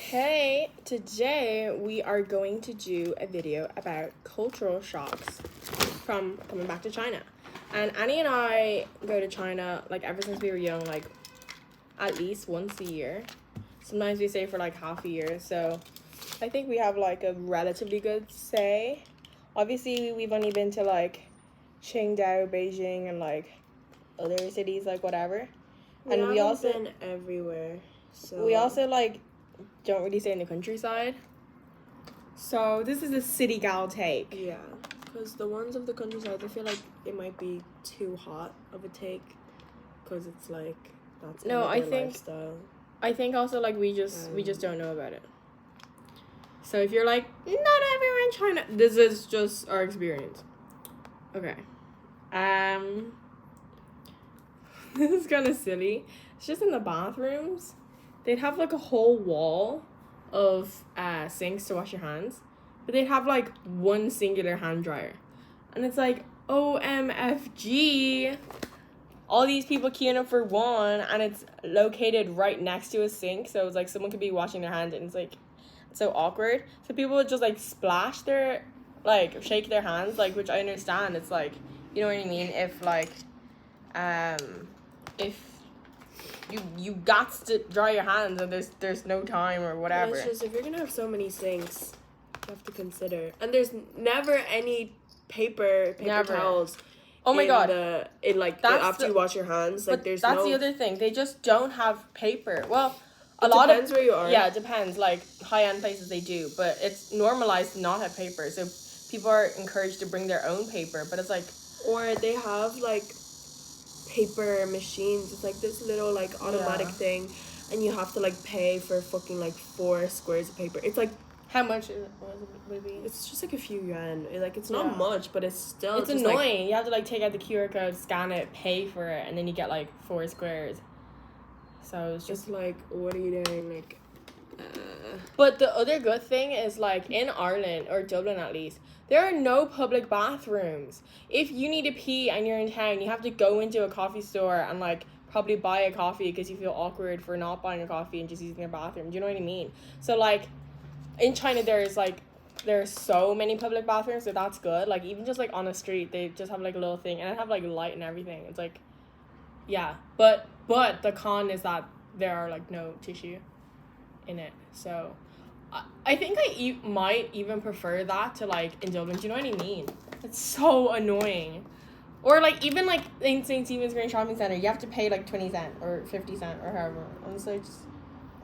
Okay, today we are going to do a video about cultural shocks from coming back to China. And Annie and I go to China like ever since we were young, like at least once a year. Sometimes we stay for like half a year, so I think we have like a relatively good say. Obviously, we've only been to like Qingdao, Beijing, and like other cities, like whatever. And we also been everywhere. So we also like don't really stay in the countryside. So this is a city gal take. Yeah, because the ones of the countryside, I feel like it might be too hot of a take, because it's like that's kind of their lifestyle. I think also like we just don't know about it. So if you're like not everywhere in China, this is just our experience. Okay. This is kind of silly. It's just in the bathrooms. They'd have like a whole wall of sinks to wash your hands, but they'd have like one singular hand dryer, and it's like OMFG. All these people queuing up for one, and it's located right next to a sink, so it's like someone could be washing their hands, and it's like so awkward. So people would just like splash their, like shake their hands, like, which I understand. It's like, you know what I mean? If like, if you got to dry your hands and there's no time or whatever. It's just if you're gonna have so many sinks, you have to consider. And there's never any paper towels. Oh my god! After you wash your hands, like that's the other thing. They just don't have paper. Well, it depends where you are. Yeah, it depends. Like high end places they do, but it's normalized to not have paper. So people are encouraged to bring their own paper. But it's like, or they have like paper machines. It's like this little like automatic thing, and you have to like pay for fucking like 4 squares of paper. It's like, how much is it? Maybe it's just like a few yuan. It's not much, but it's still it's just annoying. You have to like take out the QR code, scan it, pay for it, and then you get like 4 squares. So it's just like, what are you doing? Like, But the other good thing is like in Ireland or Dublin at least, there are no public bathrooms. If you need to pee and you're in town, you have to go into a coffee store and like probably buy a coffee because you feel awkward for not buying a coffee and just using their bathroom. Do you know what I mean? So like in China there are so many public bathrooms, so that's good. Like even just like on the street, they just have like a little thing and it have like light and everything. It's like, yeah, but the con is that there are like no tissue in it. So I think I might even prefer that to like in Dublin. Do you know what I mean? It's so annoying. Or like even like in St. Stephen's Green Shopping Centre, you have to pay like 20 cents or 50 cents or however. Honestly, just,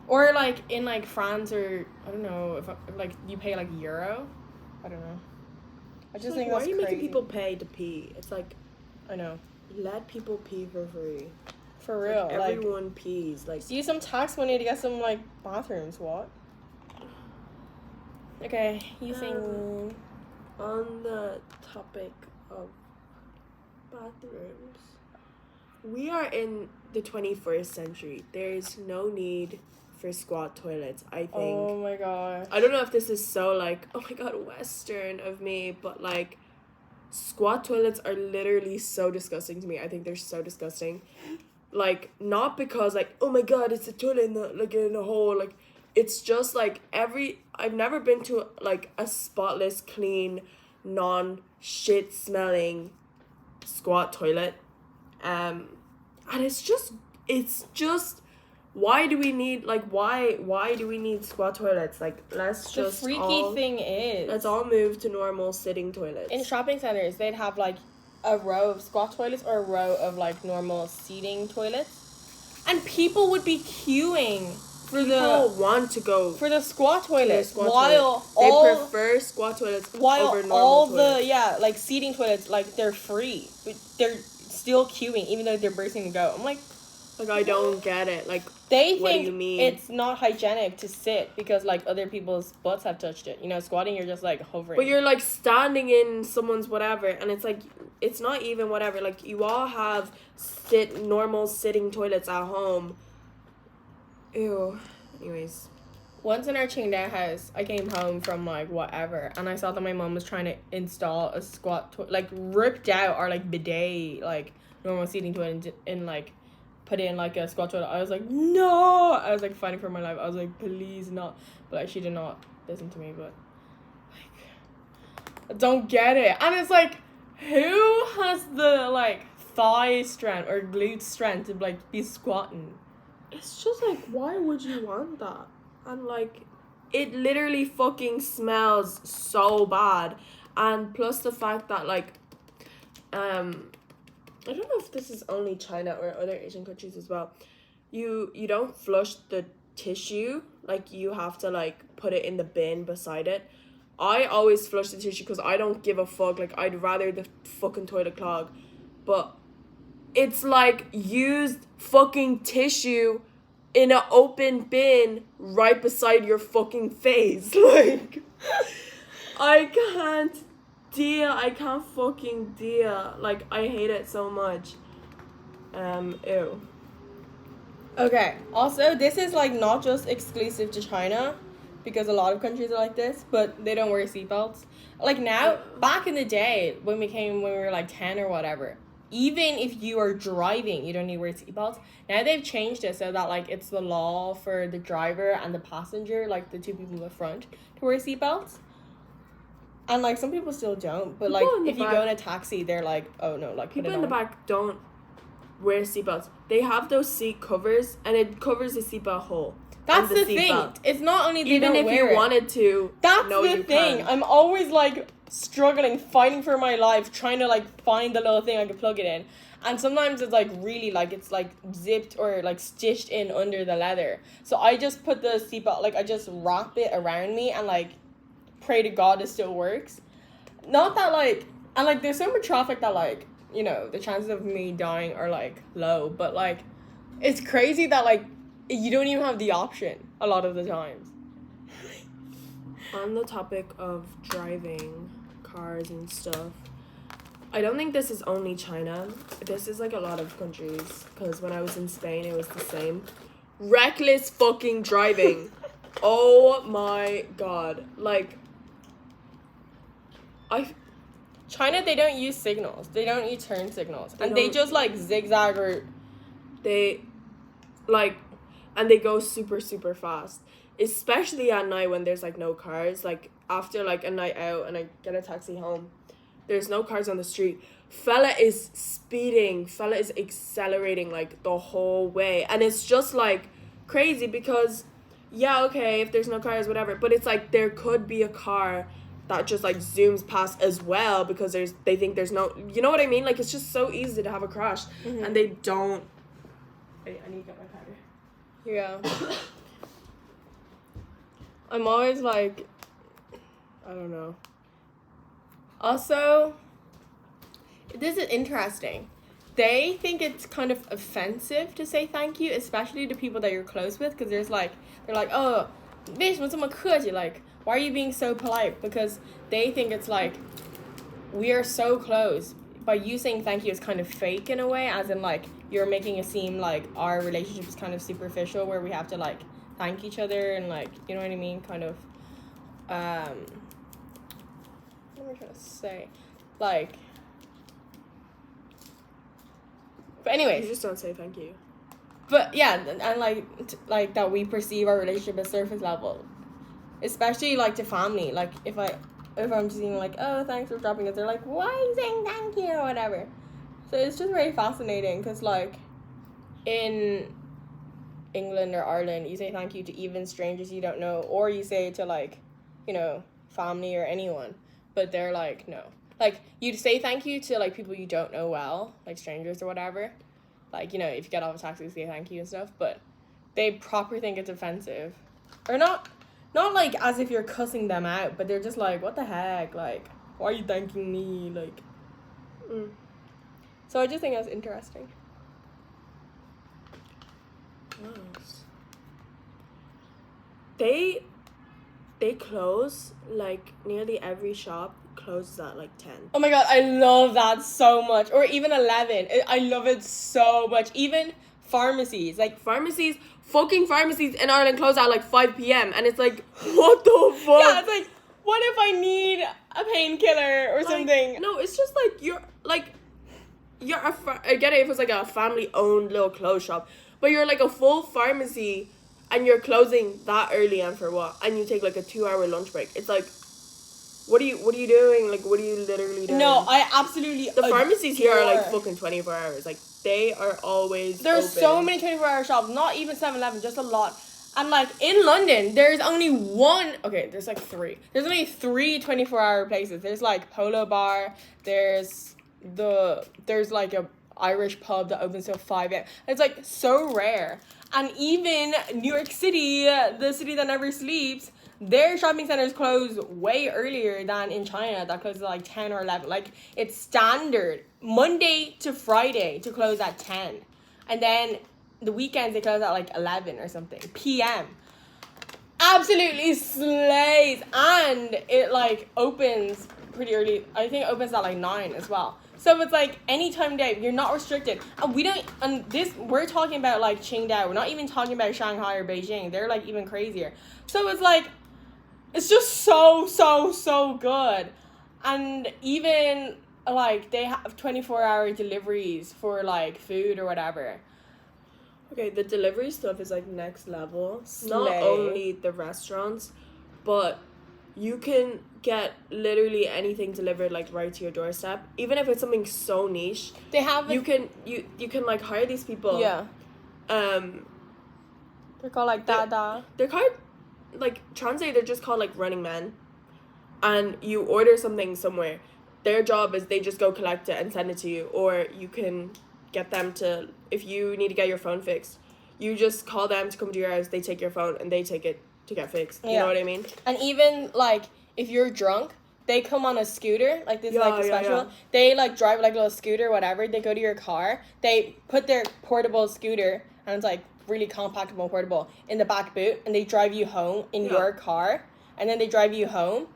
or like in like France or I don't know if like you pay like euro. I don't know. I just think why that's are you crazy. making people pay to pee? It's like, I know. Let people pee for free. For real, like everyone pees. Like use some tax money to get some like bathrooms. What? Okay, you saying on the topic of bathrooms, we are in the 21st century. There is no need for squat toilets, I think. Oh my god. I don't know if this is so like, oh my god, Western of me, but like squat toilets are literally so disgusting to me. I think they're so disgusting. Like, not because like, oh my god, it's a toilet in a hole, like it's just like I've never been to like a spotless, clean, non-shit smelling squat toilet. And it's just why do we need squat toilets? Like, let's just the freaky thing is, let's all move to normal sitting toilets. In shopping centers, they'd have like a row of squat toilets or a row of like normal seating toilets, and people would be queuing for the squat toilets they prefer squat toilets over normal toilets. Like seating toilets, like they're free, but they're still queuing even though they're bursting to go. I'm like I don't get it. Like, they what think do you mean? It's not hygienic to sit because like other people's butts have touched it. You know, squatting you're just like hovering. But you're like standing in someone's whatever, and it's like it's not even whatever. Like, you all have normal sitting toilets at home. Ew. Anyways. Once in our Qingdao house, I came home from like whatever, and I saw that my mom was trying to install a squat like ripped out our like bidet, like normal seating toilet in like put in like a squat toilet. I was like, no. I was like fighting for my life. I was like, please not. But like she did not listen to me. But like, I don't get it. And it's like, who has the like thigh strength or glute strength to like be squatting? It's just like, why would you want that? And like, it literally fucking smells so bad. And plus the fact that like, I don't know if this is only China or other Asian countries as well. You don't flush the tissue. Like, you have to like put it in the bin beside it. I always flush the tissue because I don't give a fuck. Like, I'd rather the fucking toilet clog. But it's like used fucking tissue in an open bin right beside your fucking face. Like, I can't deal. I can't fucking deal. Like, I hate it so much. Ew. Okay, also, this is like not just exclusive to China, because a lot of countries are like this, but they don't wear seatbelts. Like now, back in the day, when we were like 10 or whatever, even if you are driving, you don't need to wear seatbelts. Now they've changed it so that like it's the law for the driver and the passenger, like the two people in the front, to wear seatbelts. And like some people still don't, but like if you go in a taxi, they're like, oh no, like people in the back don't wear seatbelts. They have those seat covers, and it covers the seatbelt hole. That's the thing. Belt. It's not only they even don't if wear you wanted to. That's the thing. Can. I'm always like struggling, fighting for my life, trying to like find the little thing I can plug it in. And sometimes it's like really like it's like zipped or like stitched in under the leather. So I just put the seatbelt, like I just wrap it around me and like pray to God it still works. Not that like, and like there's so much traffic that like, you know, the chances of me dying are like low, but like it's crazy that like you don't even have the option a lot of the times. On the topic of driving cars and stuff, I don't think this is only China. This is like a lot of countries, because when I was in Spain it was the same. Reckless fucking driving. Oh my god. Like, China, they don't use signals. They don't use turn signals. They just like zigzag or they like, and they go super, super fast. Especially at night when there's like no cars. Like after like a night out and I get a taxi home, there's no cars on the street. Fella is speeding. Fella is accelerating like the whole way. And it's just like crazy because, yeah, okay, if there's no cars, whatever. But it's like there could be a car that just like zooms past as well because they think there's no, you know what I mean? Like it's just so easy to have a crash. Mm-hmm. And they don't. Wait, I need to get my powder. Yeah. I'm always like, I don't know. Also, this is interesting. They think it's kind of offensive to say thank you, especially to people that you're close with, because they're like, oh, 为什么这么客气? Like, why are you being so polite? Because they think it's like, we are so close. By you saying thank you is kind of fake in a way, as in like, you're making it seem like our relationship is kind of superficial, where we have to like thank each other and like, you know what I mean? Kind of, what am I trying to say? Like, but anyways. You just don't say thank you. But yeah, and like that we perceive our relationship as surface level. Especially like to family. Like if I'm just being like, oh, thanks for dropping it, they're like, why are you saying thank you or whatever. So it's just very fascinating because like in England or Ireland, you say thank you to even strangers you don't know, or you say it to like, you know, family or anyone. But they're like, no. Like, you'd say thank you to, like, people you don't know well, like strangers or whatever. Like, you know, if you get off a taxi, say thank you and stuff. But they proper think it's offensive. Or not like, as if you're cussing them out, but they're just like, what the heck? Like, why are you thanking me? Like, So I just think that's interesting. Yes. They close, like, nearly every shop closes at like 10. Oh my god, I love that so much. Or even 11. I love it so much. Even pharmacies. Like, fucking pharmacies in Ireland close at like 5 p.m. And it's like, what the fuck? Yeah, it's like, what if I need a painkiller or something? No, it's just like, I get it if it's like a family-owned little clothes shop, but you're like a full pharmacy, and you're closing that early, and for what? And you take like a 2-hour lunch break. It's like, what are you doing? Like, what are you literally doing? No, I absolutely. The pharmacies here are like fucking 24 hours. Like, they are always. There's open. so many 24-hour shops. Not even 7-Eleven, just a lot. And like in London, there's only one. Okay, there's like three. There's only three 24-hour places. There's like Polo Bar. There's like a Irish pub that opens till 5 a.m. It's like so rare. And even New York City, the city that never sleeps, their shopping centers close way earlier than in China that closes at like 10 or 11. Like, it's standard Monday to Friday to close at 10. And then the weekends they close at like 11 or something p.m. Absolutely slays. And it like opens pretty early. I think it opens at like 9 as well. So it's like any time of day, you're not restricted. And we're talking about like Qingdao. We're not even talking about Shanghai or Beijing. They're like even crazier. So it's like, it's just so good. And even like they have 24-hour deliveries for like food or whatever. Okay, the delivery stuff is like next level. Slay. Not only the restaurants, but you can get literally anything delivered like right to your doorstep. Even if it's something so niche, They have you can like hire these people. Yeah. They're called like Dada. They're called like translate. They're just called like running men, and you order something somewhere. Their job is they just go collect it and send it to you, or you can get them to, if you need to get your phone fixed, you just call them to come to your house. They take your phone and they take it to get fixed. You know what I mean? And even like if you're drunk, they come on a scooter, like this is like the special. Yeah. They like drive like a little scooter, whatever. They go to your car. They put their portable scooter, and it's like really compactable, portable, in the back boot, and they drive you home in your car, and then they drive you home,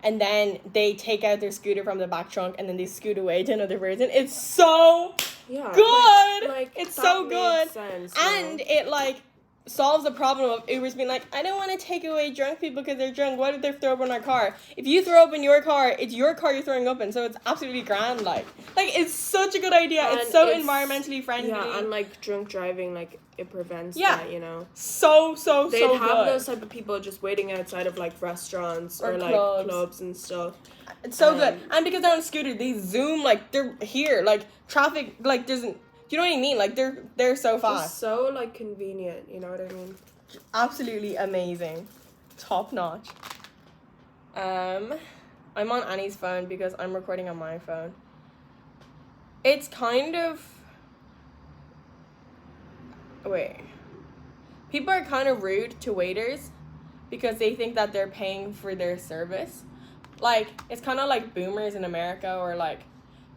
and then they take out their scooter from the back trunk, and then they scoot away to another person. It's so good. Like it's so good. Sense, and it like solves the problem of Uber's being like, I don't want to take away drunk people because they're drunk. What if they throw up in our car? If you throw up in your car, it's your car you're throwing up in, so it's absolutely grand. Like it's such a good idea. And it's so environmentally friendly. Yeah, and like drunk driving, like it prevents that, you know. So They'd so have good. those type of people just waiting outside of like restaurants or like clubs and stuff. It's so good. And because they're on a scooter, they zoom like they're here. Like traffic like doesn't. Do you know what I mean? Like they're so fast. Just so like convenient, you know what I mean? Absolutely amazing. Top notch. I'm on Annie's phone because I'm recording on my phone. It's kind of people are kind of rude to waiters because they think that they're paying for their service. Like, it's kind of like boomers in America, or like,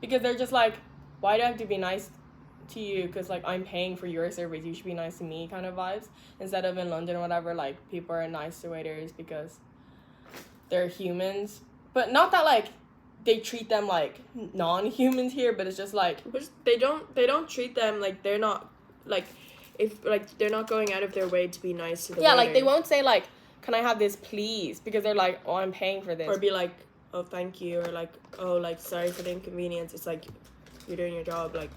because they're just like, why do I have to be nice to you? Because like I'm paying for your service, you should be nice to me kind of vibes. Instead of in London or whatever, like people are nice to waiters because they're humans. But not that like they treat them like non-humans here, but it's just like they don't treat them like they're not like, if like they're not going out of their way to be nice to the waiter. Like they won't say like, can I have this please, because they're like, oh, I'm paying for this, or be like, oh, thank you, or like, oh, like, sorry for the inconvenience. It's like you're doing your job, like,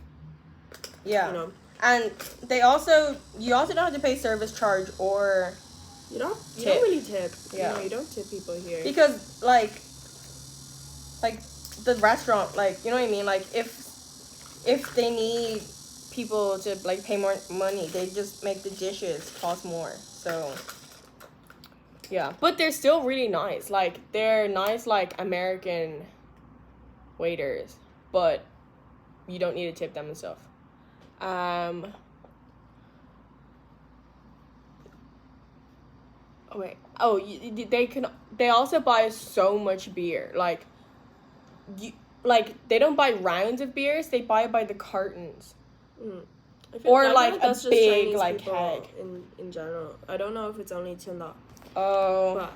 you know. And you also don't have to pay service charge or you don't really tip. Yeah, you don't tip people here because like the restaurant, like, you know what I mean, like if they need people to like pay more money, they just make the dishes cost more. So yeah, but they're still really nice. Like they're nice like American waiters, but you don't need to tip them and stuff. They also buy so much beer. Like they don't buy rounds of beers, they buy by the cartons. Or like a big like keg. In general, I don't know if it's only Tinder. Oh. But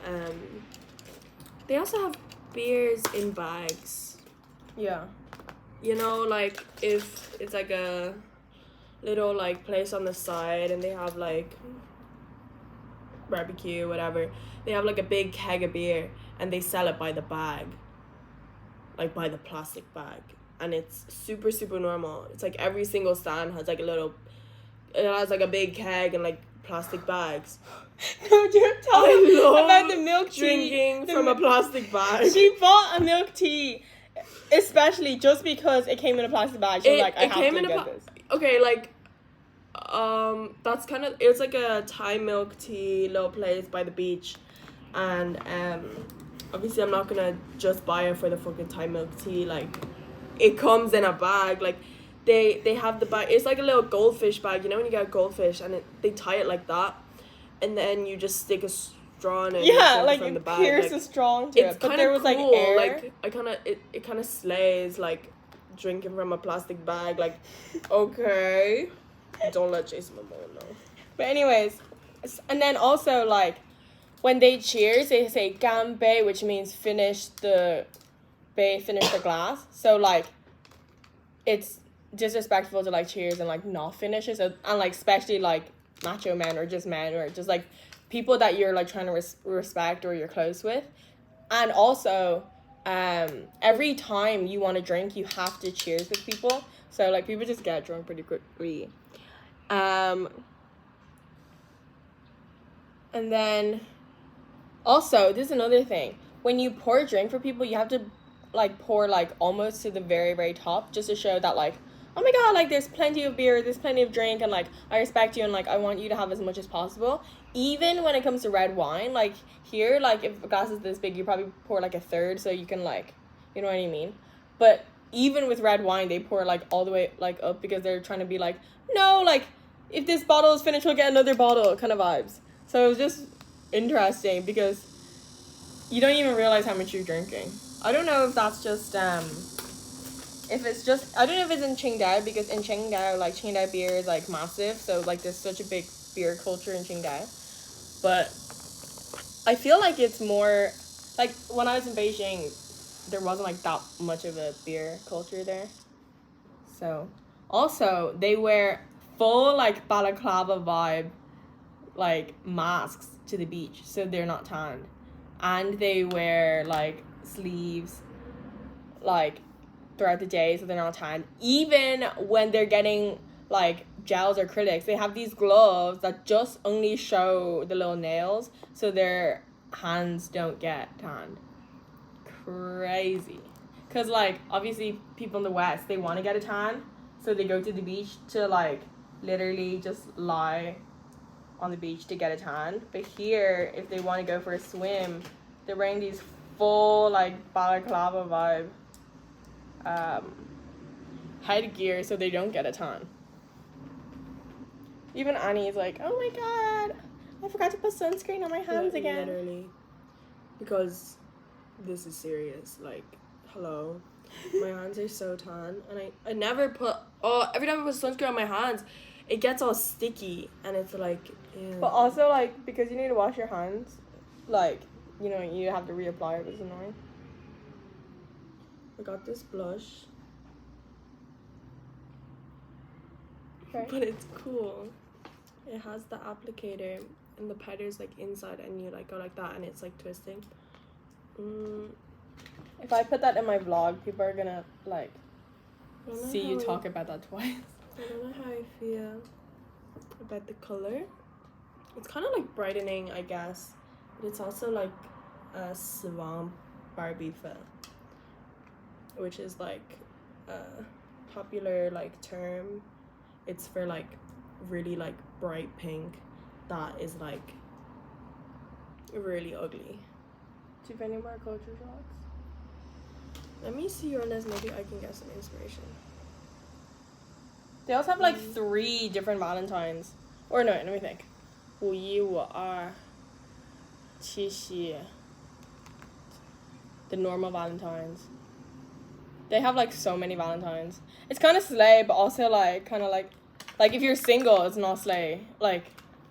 they also have beers in bags. Yeah. You know, like if it's like a little like place on the side and they have like barbecue, whatever, they have like a big keg of beer and they sell it by the bag, like by the plastic bag, and it's super, super normal. It's like every single stand has like it has like a big keg and like plastic bags. No, you're talking about the milk tea. Drinking from a plastic bag. She bought a milk tea, especially just because it came in a plastic bag. She was like, I have to get this. Okay, like, that's kind of, it's like a Thai milk tea little place by the beach, and obviously I'm not gonna just buy it for the fucking Thai milk tea. Like, it comes in a bag. Like, they have the bag. It's like a little goldfish bag. You know when you get a goldfish and they tie it like that, and then you just stick a straw in it. Yeah, like from you the bag. pierce like, a straw into it. But there was cool. like air. Like it kind of slays like drinking from a plastic bag. Like, okay, don't let Jason Momoa know. But anyways, and then also like when they cheers, they say "ganbei," which means finish the glass. So like, it's disrespectful to like cheers and like not finish it. So, and like especially like macho men or just like people that you're like trying to respect or you're close with. And also, every time you want to drink, you have to cheers with people. So like people just get drunk pretty quickly. And then also, this is another thing. When you pour a drink for people, you have to like pour like almost to the very, very top just to show that like, oh my god, like there's plenty of beer, there's plenty of drink, and like I respect you and like I want you to have as much as possible. Even when it comes to red wine, like here, like if a glass is this big, you probably pour like a third so you can like, you know what I mean? But even with red wine, they pour like all the way like up because they're trying to be like, no, like if this bottle is finished, we'll get another bottle kind of vibes. So it was just interesting because you don't even realize how much you're drinking. I don't know if that's just if it's just, I don't know if it's in Qingdao, because in Qingdao, like, Qingdao beer is, like, massive, so, like, there's such a big beer culture in Qingdao, but I feel like it's more, like, when I was in Beijing, there wasn't, like, that much of a beer culture there, so, also, they wear full, like, balaclava vibe, like, masks to the beach, so they're not tanned, and they wear, like, sleeves, like, throughout the day so they're not tanned. Even when they're getting like gels or acrylics, they have these gloves that just only show the little nails so their hands don't get tanned. Crazy. Because like obviously people in the West, they want to get a tan, so they go to the beach to like literally just lie on the beach to get a tan. But here, if they want to go for a swim, they're wearing these full like balaclava vibe headgear so they don't get a tan. Even Annie's like, oh my god, I forgot to put sunscreen on my hands again. Literally. Because this is serious. Like, hello. My hands are so tan. And I never put, every time I put sunscreen on my hands, it gets all sticky. And it's like, ew. But also, like, because you need to wash your hands, like, you know, you have to reapply it. It's annoying. I got this blush. Okay. But it's cool. It has the applicator and the powder's like inside and you like go like that and it's like twisting. If I put that in my vlog, people are gonna like see you how talk about that twice. I don't know how I feel about the color. It's kind of like brightening, I guess. But it's also like a Swamp Barbie film, which is like a popular like term. It's for like really like bright pink that is like really ugly. Do you have any more culture shocks? Let me see your list, maybe I can get some inspiration. They also have like 3 different Valentines. Or no, let me think. 5一5 2 7夕 The normal Valentines. They have like so many Valentines. It's kind of slay, but also like kind of like if you're single, it's not slay. Like,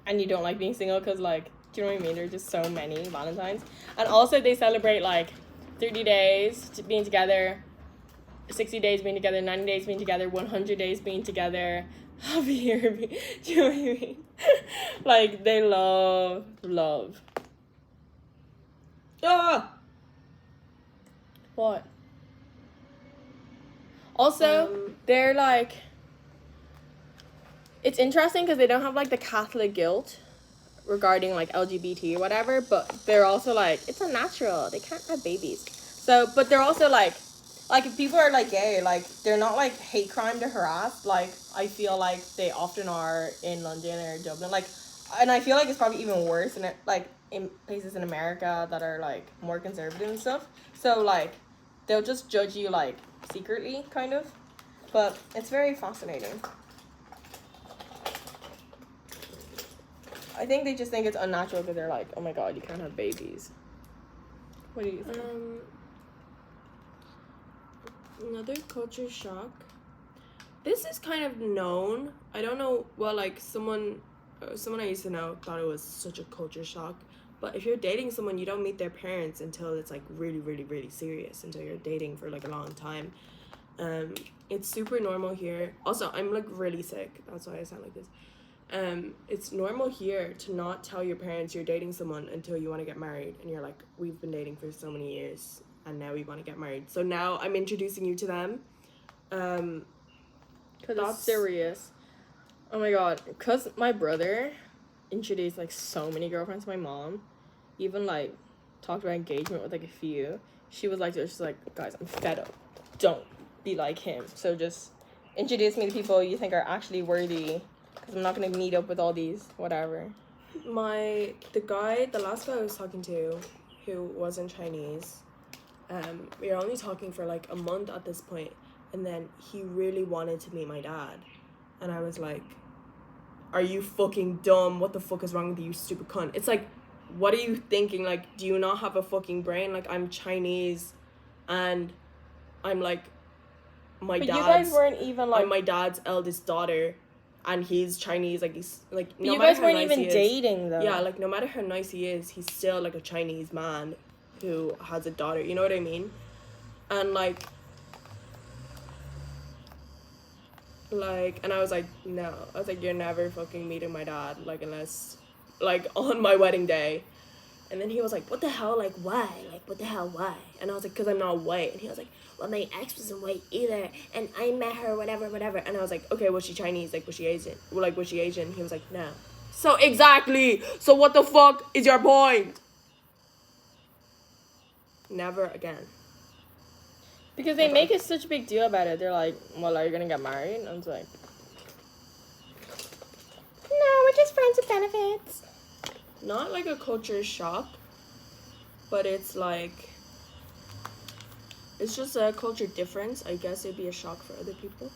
and you don't like being single because like, do you know what I mean? There's just so many Valentines. And also they celebrate like 30 days being together, 60 days being together, 90 days being together, 100 days being together, half a year. Do you know what I mean? Like, they love. Ah! What? Also, they're like, it's interesting because they don't have like the Catholic guilt regarding like LGBT or whatever, but they're also like, it's unnatural. They can't have babies. So, but they're also like if people are like gay, like they're not like hate crime to harass. Like I feel like they often are in London or Dublin. Like, and I feel like it's probably even worse in it, like in places in America that are like more conservative and stuff. So like, they'll just judge you like secretly, kind of. But it's very fascinating. I think they just think it's unnatural because they're like, oh my god, you can't have babies. What do you think? Another culture shock. This is kind of known. I don't know. Well, like someone I used to know thought it was such a culture shock. But if you're dating someone, you don't meet their parents until it's like really, really, really serious. Until you're dating for like a long time. It's super normal here. Also, I'm like really sick. That's why I sound like this. It's normal here to not tell your parents you're dating someone until you want to get married, and you're like, we've been dating for so many years and now we want to get married, so now I'm introducing you to them. Because that's serious. Oh my god, because my brother introduced like so many girlfriends to my mom, even like talked about engagement with like a few. She was like, just like, guys, I'm fed up, don't be like him, so just introduce me to people you think are actually worthy, because I'm not going to meet up with all these whatever. The last guy I was talking to, who wasn't Chinese, we were only talking for like a month at this point, and then he really wanted to meet my dad, and I was like, are you fucking dumb? What the fuck is wrong with you, stupid cunt? It's like, what are you thinking? Like, do you not have a fucking brain? Like, I'm Chinese, and I'm like, you guys weren't even like, I'm my dad's eldest daughter, and he's Chinese. Like, he's like, no, you guys weren't even dating though. Yeah, like no matter how nice he is, he's still like a Chinese man who has a daughter, you know what I mean? And like, and I was like, no. I was like, you're never fucking meeting my dad, like, unless, like, on my wedding day. And then he was like, what the hell, like, why? Like, what the hell, why? And I was like, because I'm not white. And he was like, well, my ex wasn't white either, and I met her, whatever. And I was like, okay, was she Chinese? Like, was she Asian? Well, like, was she Asian? He was like, no. So, exactly! So what the fuck is your point? Never again. Because they make it such a big deal about it. They're like, well, are you gonna get married? And I was like, no, we're just friends with benefits. Not like a culture shock, but it's like, it's just a culture difference. I guess it'd be a shock for other people.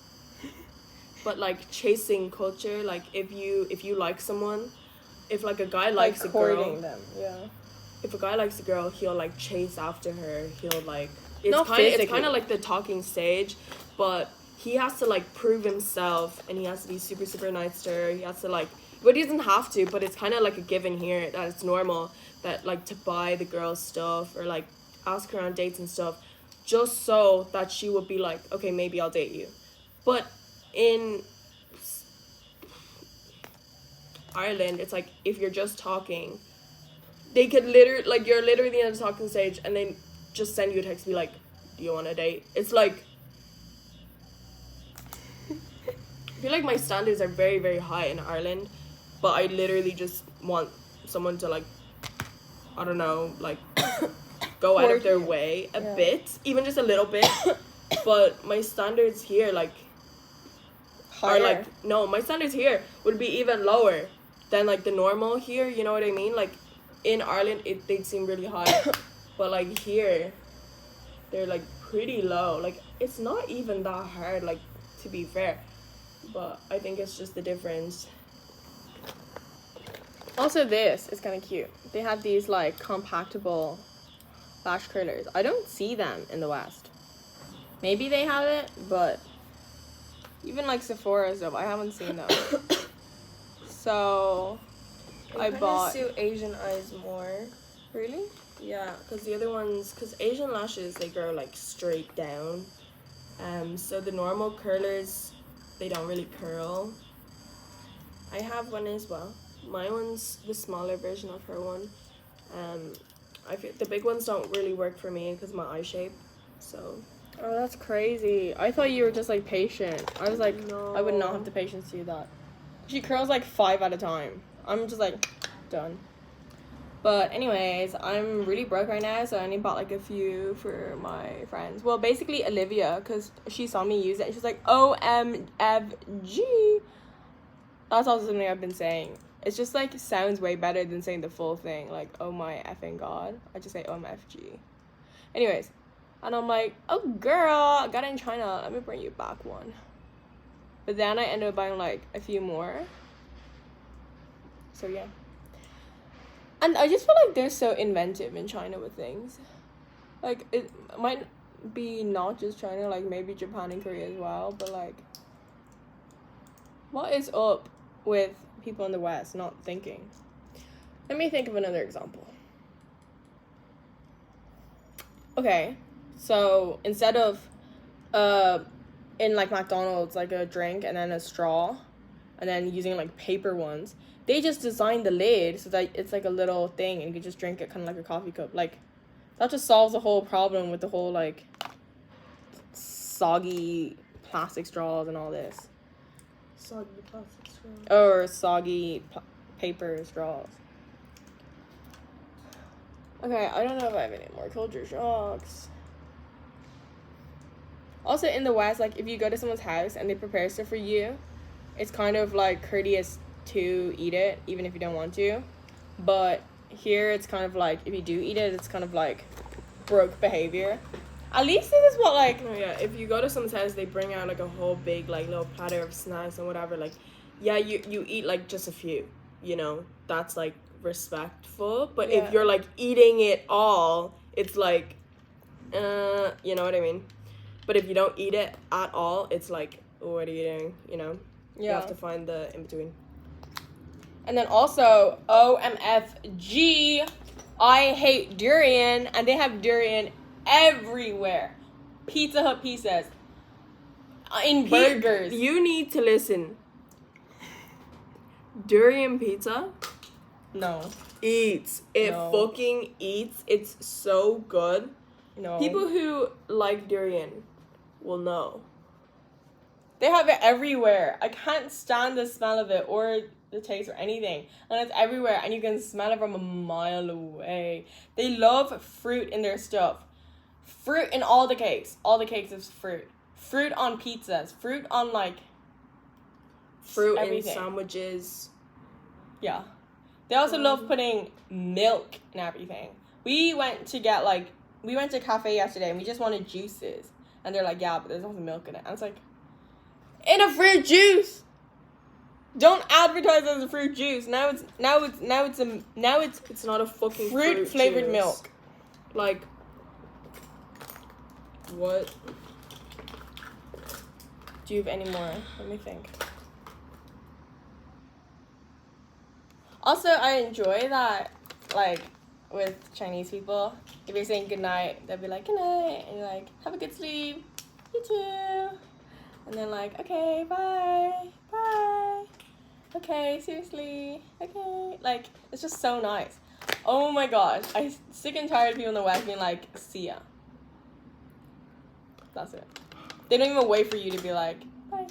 But like chasing culture, like if you like someone, if like a guy likes a girl, them, yeah. If a guy likes a girl, he'll like chase after her. He'll like, it's kind of like the talking stage, but he has to like prove himself, and he has to be super, super nice to her. He has to like, but he doesn't have to, but it's kind of like a given here that it's normal that like to buy the girl stuff or like ask her on dates and stuff, just so that she would be like, okay, maybe I'll date you. But in Ireland, it's like, if you're just talking, they could literally, like, you're literally in a talking stage and they just send you a text and be like, do you want to date? It's like, I feel like my standards are very, very high in Ireland, but I literally just want someone to, like, I don't know, like, go out of their way a bit, even just a little bit. But my standards here, like, higher. Are like, no, my standards here would be even lower than like the normal here, you know what I mean? Like in Ireland they'd seem really high, but like here they're like pretty low. Like it's not even that hard, like, to be fair, but I think it's just the difference. Also, this is kind of cute. They have these like compactable lash curlers. I don't see them in the West. Maybe they have it, but even like Sephora stuff, I haven't seen them. So I bought. Suit Asian eyes more. Really? Yeah, because the other ones, because Asian lashes, they grow like straight down. So the normal curlers, they don't really curl. I have one as well. My one's the smaller version of her one. I feel the big ones don't really work for me because of my eye shape. So Oh, that's crazy. I thought you were just like patient. I was like, No. I would not have the patience to do that. She curls like 5 at a time. I'm just like, done. But anyways, I'm really broke right now, so I only bought like a few for my friends. Well, basically Olivia, because she saw me use it and she's like, OMFG. That's also something I've been saying. It's just like sounds way better than saying the full thing. Like, oh my effing god. I just say OMFG. Anyways, and I'm like, oh girl, I got it in China. Let me bring you back one. But then I ended up buying like a few more. So yeah. And I just feel like they're so inventive in China with things. Like, it might be not just China, like maybe Japan and Korea as well. But like, what is up with people in the West not thinking? Let me think of another example. Okay, so instead of in like McDonald's like a drink and then a straw and then using like paper ones, they just designed the lid so that it's like a little thing and you can just drink it kind of like a coffee cup. Like, that just solves the whole problem with the whole like soggy plastic straws and all this. Soggy plastic straw. Or soggy paper straws. Okay, I don't know if I have any more culture shocks. Also, in the West, like, if you go to someone's house and they prepare stuff for you, it's kind of, like, courteous to eat it, even if you don't want to. But here, it's kind of, like, if you do eat it, it's kind of, like, broke behavior. At least this is what, like... Oh, yeah, if you go to someone's house, they bring out, like, a whole big, like, little platter of snacks and whatever. Like, yeah, you eat, like, just a few, you know? That's, like, respectful. But Yeah. if you're, like, eating it all, it's, like, you know what I mean? But if you don't eat it at all, it's like, what are you doing? You know? You have to find the in-between. And then also, OMFG, I hate durian, and they have durian everywhere. Pizza Hut pizzas. In burgers. You need to listen. Durian pizza No. eats. It No. fucking eats. It's so good. No. People who like durian will know. They have it everywhere. I can't stand the smell of it or the taste or anything. And it's everywhere and you can smell it from a mile away. They love fruit in their stuff. Fruit in all the cakes. All the cakes is fruit. Fruit on pizzas. Fruit on like Fruit everything. in sandwiches. Yeah. They also love putting milk in everything. We went to a cafe yesterday and we just wanted juices. And they're like, yeah, but there's also milk in it. And it's like, in a fruit juice. Don't advertise it as a fruit juice. Now it's It's not a fucking fruit flavored juice. milk. Like, what? Do you have any more? Let me think. Also, I enjoy that, like, with Chinese people, if you're saying goodnight, they'll be like, good night, and you're like, have a good sleep, you too, and then like, okay, bye, okay, seriously, okay, like, it's just so nice. Oh my gosh, I'm sick and tired of people in the West being like, see ya. That's it. They don't even wait for you to be like, bye.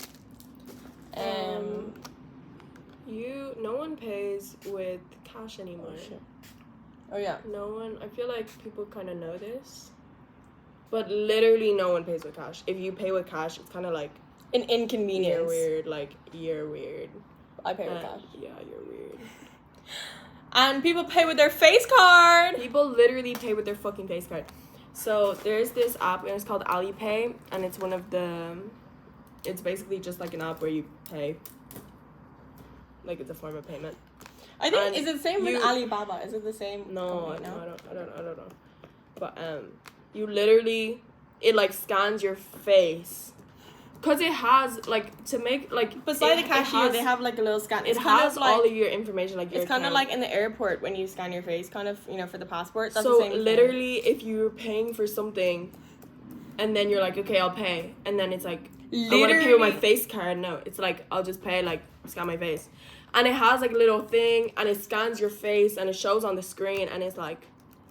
No one pays with cash anymore. Oh, shit. Oh, yeah. No one. I feel like people kind of know this, but literally no one pays with cash. If you pay with cash, it's kind of like An inconvenience. you're weird. Like, you're weird. I pay with cash. Yeah, you're weird. And people pay with their face card. People literally pay with their fucking face card. So there's this app and it's called Alipay, and it's one of the. It's basically just like an app where you pay. Like, it's a form of payment. I think, And is it the same with you- Alibaba? Is it the same? No, company now? I don't know. But you literally, it like scans your face, cause it has like to make like Beside it- the cashier, it has, they have like a little scan. It It's kind has of like, all of your information, like your it's kind of account. like in the airport when you scan your face, kind of, you know, for the passport. That's So the same thing. literally, if you're paying for something, and then you're like, okay, I'll pay, and then it's like, I want to pay with my Literally- face card. No, it's like, I'll just pay, like, scan my face. And it has, like, a little thing, and it scans your face, and it shows on the screen, and it's like,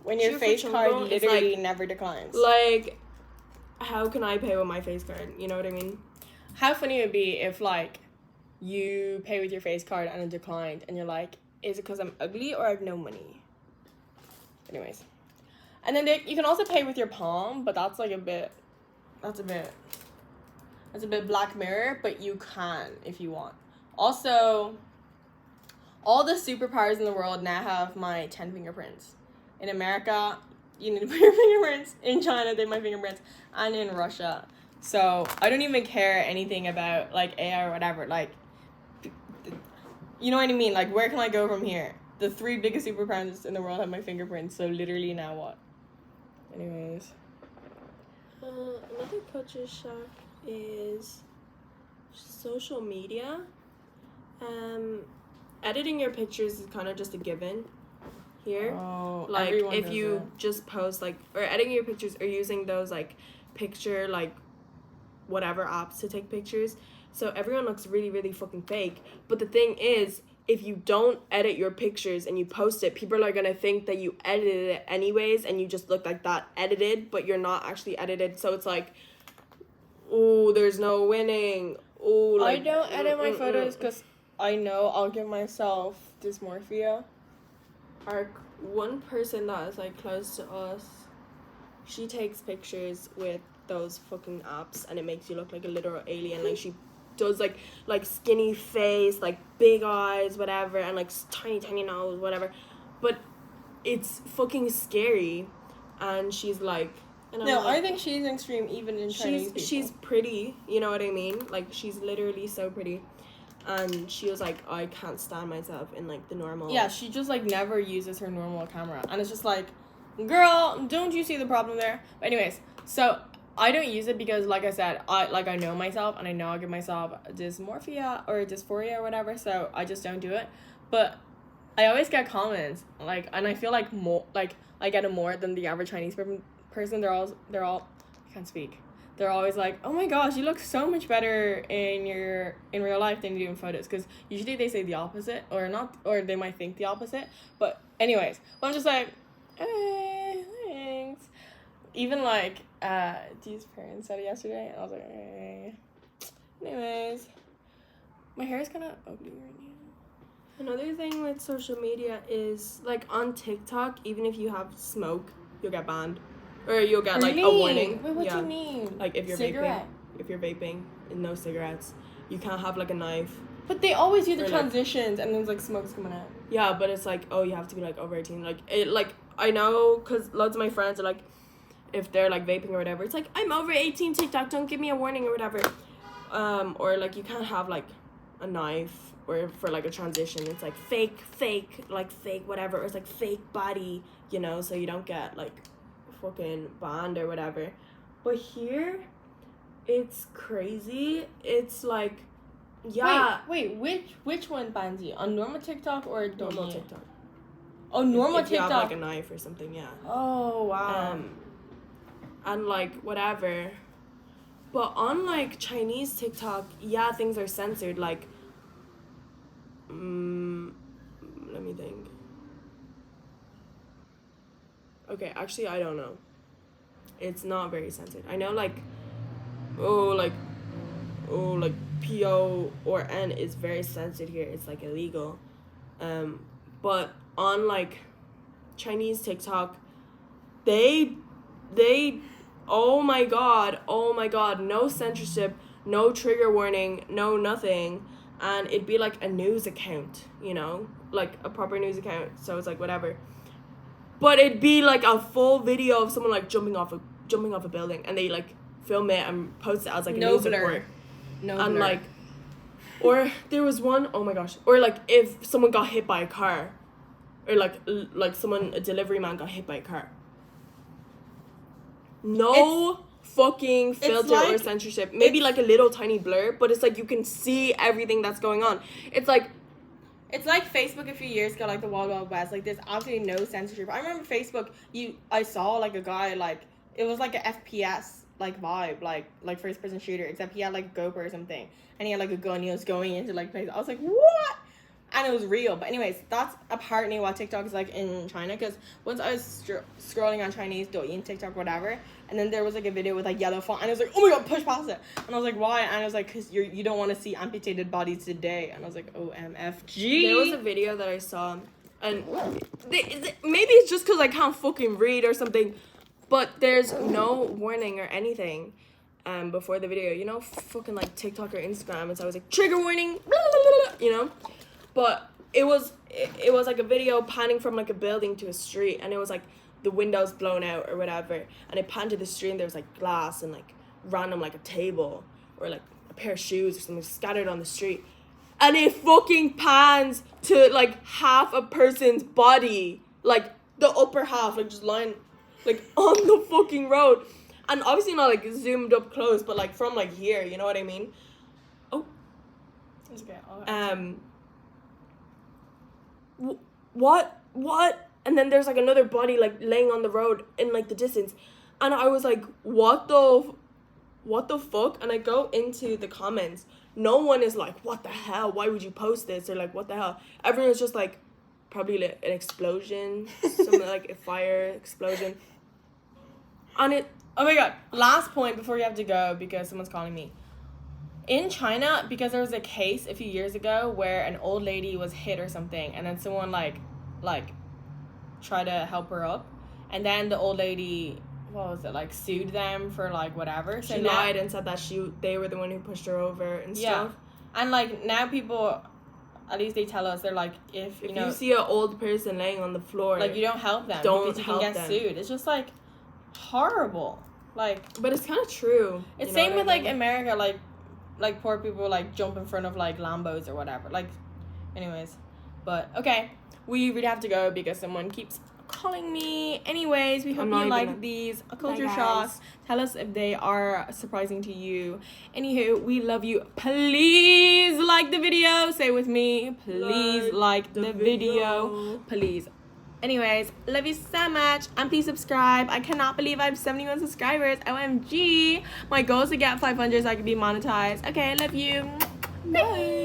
when your Sure, face for card Chongo, it's literally like- never declines. like, how can I pay with my face card? You know what I mean? How funny it would be if, like, you pay with your face card and it declined, and you're like, is it because I'm ugly or I have no money? Anyways. And then you can also pay with your palm, but that's, like, a bit Black Mirror, but you can if you want. Also, all the superpowers in the world now have my 10 fingerprints. In America, you need to put your fingerprints. In China, they have my fingerprints. And in Russia. So, I don't even care anything about, like, AI or whatever. Like, you know what I mean? Like, where can I go from here? The 3 biggest superpowers in the world have my fingerprints. So, literally, now what? Anyways. Another culture shock is social media. Editing your pictures is kind of just a given here. Oh, like if you just post like, or editing your pictures or using those like picture like whatever apps to take pictures, so everyone looks really, really fucking fake. But the thing is, if you don't edit your pictures and you post it, people are gonna think that you edited it anyways and you just look like that edited, but you're not actually edited. So it's like, oh, there's no winning. Oh, like, I don't edit my photos because I know I'll give myself dysmorphia. Our one person that is like close to us, she takes pictures with those fucking apps and it makes you look like a literal alien. Like she does like skinny face, like big eyes, whatever, and like tiny nose, whatever. But it's fucking scary. And she's like, and no, like, I think she's extreme even in Chinese people. She's pretty, you know what I mean? Like she's literally so pretty. And she was like, I can't stand myself in like the normal. Yeah, she just like never uses her normal camera, and it's just like, girl, don't you see the problem there? But anyways, so I don't use it because, like I said, I know myself and I know I'll give myself dysmorphia or dysphoria or whatever, so I just don't do it. But I always get comments like, and I feel like more like I get it more than the average Chinese person. They're all I can't speak. They're always like, oh my gosh, you look so much better in real life than you do in photos. Because usually they say the opposite, or not, or they might think the opposite. But anyways, I'm just like, hey, thanks. Even like, Dee's parents said it yesterday, and I was like, hey. Anyways, my hair is kind of ugly right now. Another thing with social media is, like, on TikTok, even if you have smoke, you'll get banned. Or you'll get, like, a warning. Wait, what do you mean? Like, if you're Cigarette. vaping and no cigarettes, you can't have, like, a knife. But they always do the Or, transitions, and there's, like, smoke's coming out. Yeah, but it's, like, oh, you have to be, like, over 18. Like, it, like, I know, because lots of my friends are, like, if they're, like, vaping or whatever, it's, like, I'm over 18, TikTok, don't give me a warning or whatever. Or, like, you can't have, like, a knife. Or for, like, a transition, it's, like, fake, whatever. Or it's, like, fake body, you know, so you don't get, like, fucking banned or whatever. But here, it's crazy. It's, like, yeah. Wait, which one bans you? On normal TikTok or Normal TikTok. Oh, normal if TikTok. You have, like, a knife or something, yeah. Oh, wow. And, like, whatever. But on, like, Chinese TikTok, yeah, things are censored, like, let me think. Okay, actually, I don't know. It's not very censored. I know, like, PO or N is very censored here. It's, like, illegal. But on, like, Chinese TikTok, they, oh my god, no censorship, no trigger warning, no nothing. And it'd be, like, a news account, you know? Like, a proper news account, so it's, like, whatever. But it'd be, like, a full video of someone, like, jumping off a building, and they, like, film it and post it as, like, a news report. And, like, or there was one, oh my gosh, or, like, if someone got hit by a car, or, like a delivery man got hit by a car. No fucking filter or censorship. Maybe like a little tiny blur, but it's like you can see everything that's going on. It's like Facebook a few years ago, like the Wild Wild West. Like, there's absolutely no censorship. I remember Facebook, I saw like a guy, like, it was like a FPS like vibe, like first person shooter, except he had like a GoPro or something, and he had like a gun. He was going into like places. I was like, what? and it was real. But anyways, that's apparently what TikTok is like in China. Because once I was scrolling on Chinese Douyin, TikTok, whatever, and then there was like a video with like yellow font, and it was like, oh my god, push past it. And I was like, why? And I was like, because you don't want to see amputated bodies today. And I was like, OMFG. There was a video that I saw, and maybe it's just because I can't fucking read or something, but there's no warning or anything before the video. You know, fucking like TikTok or Instagram, it's always like trigger warning, blah, blah, blah, blah, you know. But it was like a video panning from like a building to a street, and it was like the windows blown out or whatever, and it panned to the street, and there was like glass and like random like a table or like a pair of shoes or something scattered on the street, and it fucking pans to like half a person's body, like the upper half, like just lying like on the fucking road, and obviously not like zoomed up close, but like from like here, you know what I mean? Oh, it's okay. What? And then there's like another body like laying on the road in like the distance, and I was like, what the fuck? And I go into the comments. No one is like, what the hell? Why would you post this? Or like, what the hell? Everyone's just like, probably like an explosion, something like a fire explosion. And it. Oh my god! Last point before you have to go because someone's calling me. In China, because there was a case a few years ago where an old lady was hit or something, and then someone like tried to help her up, and then the old lady, what was it, like sued them for like whatever. So she lied and said that they were the one who pushed her over and stuff. And like now people, at least they tell us, they're like, if you see an old person laying on the floor, like you don't help them, don't because you help can get sued. It's just like horrible. Like, but it's kind of true. It's same with like America, like poor people like jump in front of like Lambos or whatever. Like, anyways, but okay, we really have to go because someone keeps calling me. Anyways, we hope you like these culture shocks. Tell us if they are surprising to you. Anywho, we love you. Please like the video. Say it with me. Please like the video. Please. Anyways, love you so much, and please subscribe. I cannot believe I have 71 subscribers. OMG. My goal is to get 500 so I can be monetized. Okay, love you. Bye.